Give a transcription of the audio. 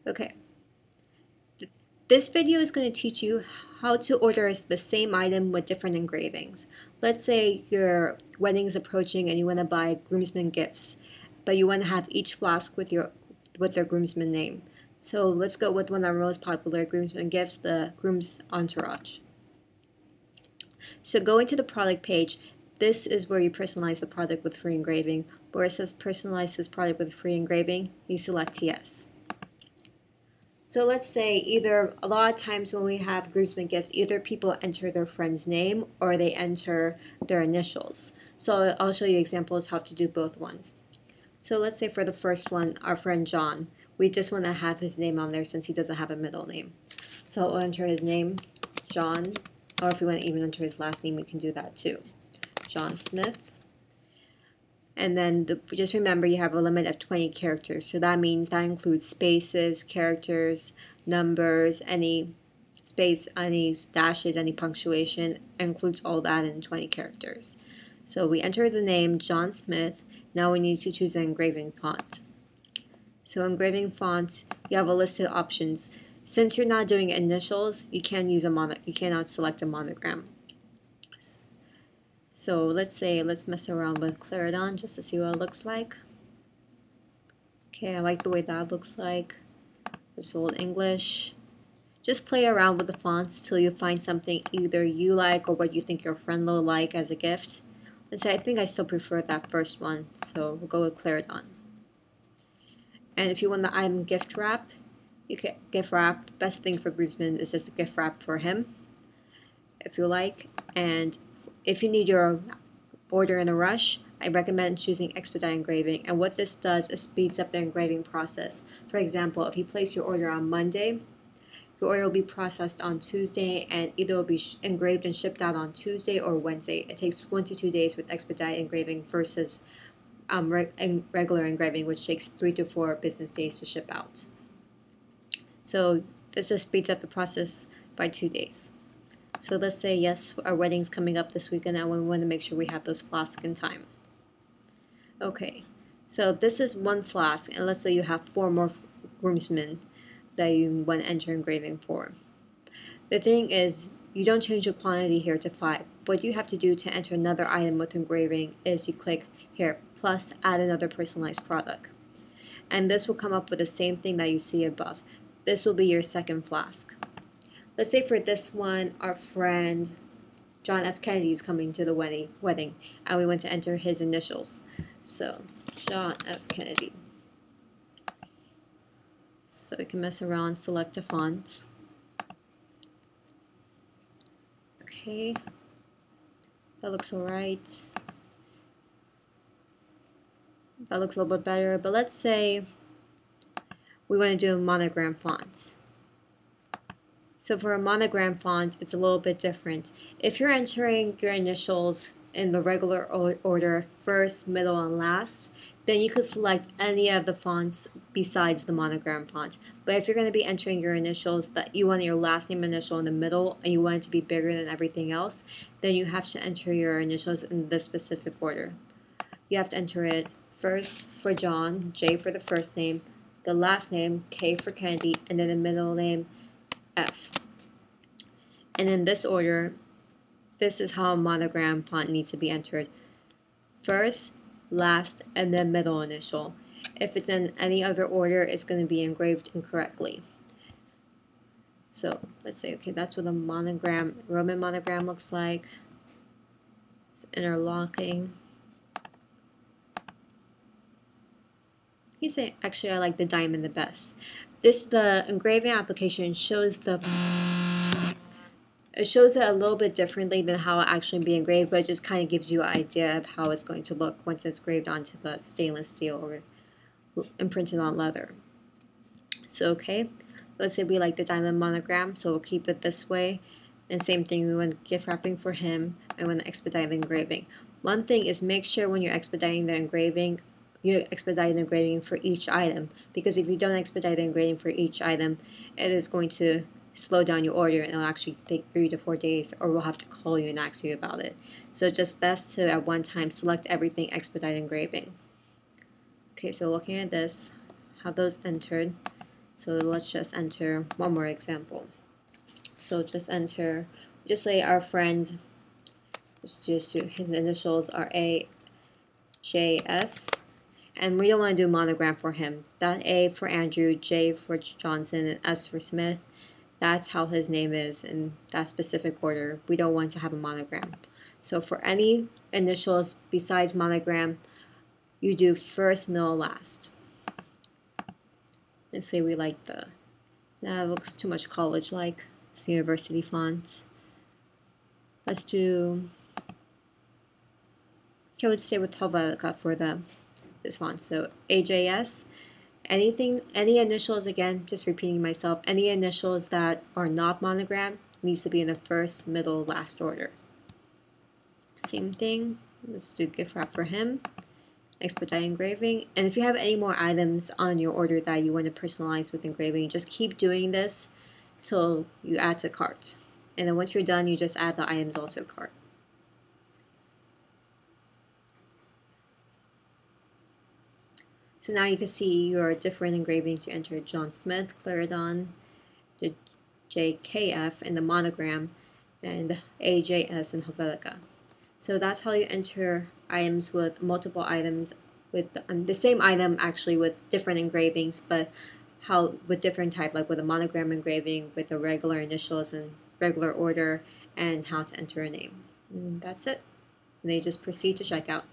Okay, this video is going to teach you how to order the same item with different engravings. Let's say your wedding is approaching and you want to buy groomsmen gifts, but you want to have each flask with their groomsman name. So let's go with one of our most popular groomsmen gifts, the groom's entourage. So going to the product page, this is where you personalize the product with free engraving. Where it says personalize this product with free engraving, you select yes. So let's say either a lot of times when we have groomsmen gifts, either people enter their friend's name or they enter their initials. So I'll show you examples how to do both ones. So let's say for the first one, our friend John, we just want to have his name on there since he doesn't have a middle name. So we'll enter his name, John, or if we want to even enter his last name, we can do that too, John Smith. And then just remember you have a limit of 20 characters. So that means that includes spaces, characters, numbers, any space, any dashes, any punctuation, includes all that in 20 characters. So we enter the name John Smith. Now we need to choose an engraving font. So engraving font, you have a list of options. Since you're not doing initials, you cannot select a monogram. So let's mess around with Claridon just to see what it looks like. Okay, I like the way that looks like. It's Old English. Just play around with the fonts till you find something either you like or what you think your friend will like as a gift. Let's say I think I still prefer that first one, so we'll go with Claridon. And if you want the item gift wrap, you can gift wrap. Best thing for groomsmen is just a gift wrap for him, if you like. And if you need your order in a rush, I recommend choosing expedite engraving. And what this does is speeds up the engraving process. For example, if you place your order on Monday, your order will be processed on Tuesday and either will be engraved and shipped out on Tuesday or Wednesday. It takes 1 to 2 days with expedite engraving versus regular engraving, which takes 3 to 4 business days to ship out. So this just speeds up the process by 2 days. So let's say, yes, our wedding's coming up this weekend and we want to make sure we have those flasks in time. Okay, so this is one flask, and let's say you have 4 more groomsmen that you want to enter engraving for. The thing is, you don't change the quantity here to 5. What you have to do to enter another item with engraving is you click here, plus add another personalized product. And this will come up with the same thing that you see above. This will be your second flask. Let's say for this one, our friend John F. Kennedy is coming to the wedding, and we want to enter his initials. So, John F. Kennedy. So we can mess around, select a font. Okay, that looks alright. That looks a little bit better, but let's say we want to do a monogram font. So for a monogram font, it's a little bit different. If you're entering your initials in the regular order, first, middle, and last, then you could select any of the fonts besides the monogram font. But if you're going to be entering your initials that you want your last name initial in the middle and you want it to be bigger than everything else, then you have to enter your initials in this specific order. You have to enter it first for John, J for the first name, the last name, K for Kennedy, and then the middle name, F. And in this order, this is how a monogram font needs to be entered. First, last, and then middle initial. If it's in any other order, it's going to be engraved incorrectly. So let's say, okay, that's what a monogram, Roman monogram looks like. It's interlocking. You say, actually, I like the diamond the best. The engraving application shows it shows it a little bit differently than how it actually be engraved, but it just kind of gives you an idea of how it's going to look once it's engraved onto the stainless steel or imprinted on leather. So okay, let's say we like the diamond monogram, so we'll keep it this way. And same thing, we want gift wrapping for him, and we want to expedite the engraving. One thing is make sure when you're expediting the engraving, you expedite the engraving for each item, because if you don't expedite the engraving for each item, it is going to slow down your order and it'll actually take 3 to 4 days, or we'll have to call you and ask you about it. So just best to at one time select everything expedite engraving. Okay, so looking at this, have those entered. So let's just enter one more example. So just enter, just say our friend, just his initials are AJS, and we don't want to do monogram for him. That A for Andrew, J for Johnson, and S for Smith. That's how his name is in that specific order. We don't want to have a monogram. So for any initials besides monogram, you do first, middle, last. Let's say we like that looks too much college-like. It's university font. Let's do, okay, let's say with Helvetica for this font. So AJS, any initials, again, just repeating myself, any initials that are not monogram needs to be in the first, middle, last order. Same thing, let's do gift wrap for him, expedite engraving, and if you have any more items on your order that you want to personalize with engraving, just keep doing this till you add to cart. And then once you're done, you just add the items all to a cart. So now you can see your different engravings. You enter John Smith, Clarendon, the JKF, and the monogram, and AJS and Helvetica. So that's how you enter items with multiple items, with the same item actually with different engravings, but how with different type, like with a monogram engraving, with the regular initials and regular order, and how to enter a name. And that's it. And then you just proceed to checkout.